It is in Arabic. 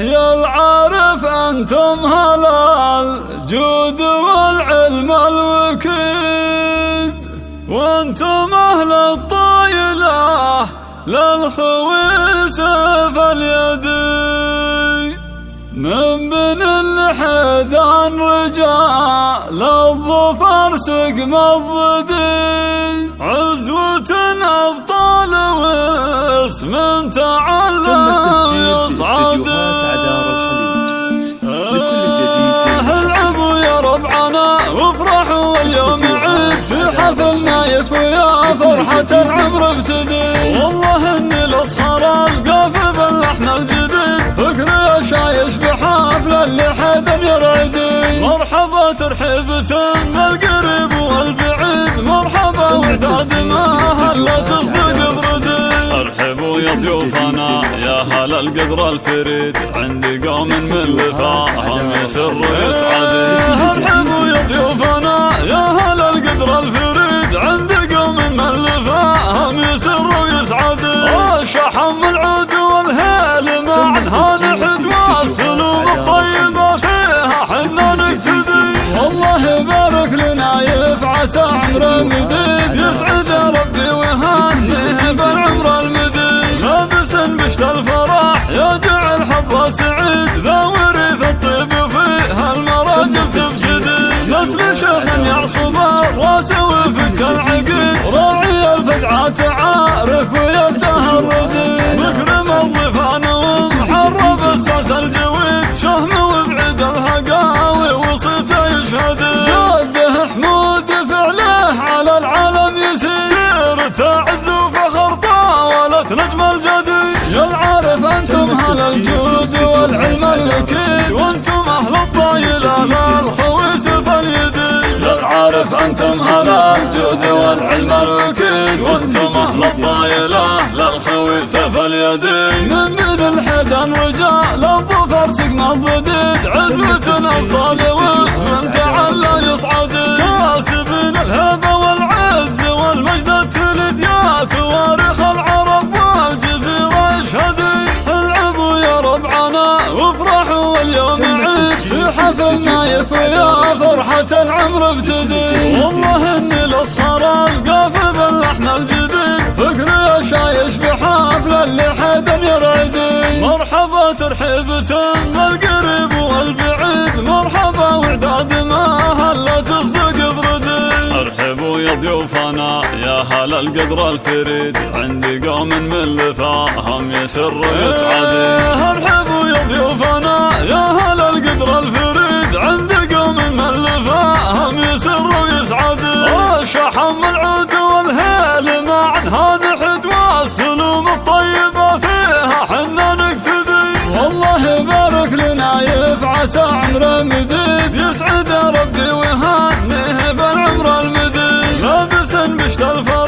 يا العارف أنتم هل الجود والعلم الوكيد، وأنتم أهل الطايلة للخويس فاليد، من بن الحيدان رجال الظفر سقم الضدي، عزوة أبطال واسم تعلم يصعد. العبوا يا ربعنا وافرحوا واليوم عيد، في حفلنا يا فرحة العمر ابتدي، والله اني الاصهر القاف باللحن الجديد، فكري شايش بحفل اللي حيدر يرعدي. مرحبا ترحيبة بالقريب والبعيد، مرحبا وداد ما هلا تصدق بردي. ارحبوا يا ضيوفنا يا هلا القدر الفريد، عندي قوم من لفاهم يسر ويسعد. ارحبوا يا ضيوفنا يا هلا القدر الفريد، عندي قوم من لفاهم يسر ويسعد. الشحم العود والهيل معنها نحد، والسلوم الطيبة فيها حنا نقتدي. الله يبارك لنايف عسى عمره مديد، يسعد ربي ويهنيه بالعمر المديد. لابس بشت الفرح يجعل حظه سعيد، ذا ورث الطيب وفيها المراجل تبجدي. نسل شيخ يعصب الراس ويفك العقيد، راعي الفزعات عارف ويبدأ الردي. مكرم الضيفان ومعرب الساس الجويد، شهم وبعيد الهقاوي وصيته يشهدي. جده حمود فعله على العالم يسير، سيرته عز وفخر طاولت نجم الجدي. يا العارف انتم اهل الجود والعلم الاكيد، وانتم اهل الطايله للخويس فاليدي. يا العارف انتم اهل الجود والعلم الاكيد، وانتم اهل الطايله للخويس فاليدي. من بين الحيدان رجال الظفر سقم الضديد، عزوة ابطال واسم تعلى يصعد. كاسبين الهبه والعز والمجد التلد، يا تواريخ العرب والجزيره اشهدي. العبوا يا ربعنا وافرحوا واليوم عيد، في حفلنا يا فرحة العمر ابتدي. والله اني الاصهر القاف باللحن الجديد، فكري شايش بحفل اللي حيدر يرعدي. مرحبا ترحيبة بالقريب والبعيد، مرحبا وعداد ما هلا تصدق بردي. ارحبوا يا ضيوفنا يا هلا القدر الفريد، عندي قوم من لفاهم يسر ويسعد. ارحبوا يا ضيوفنا يا هلا القدر الفريد، عندي قوم من لفاهم يسر ويسعد. الشحم العود والهيل معنها نحد، والسلوم الطيبة فيها حنا نقتدي. والله يبارك لنايف عسى عمره مديد، يسعد ربي ويهنيه بالعمر المديد. لابس بشت الفرح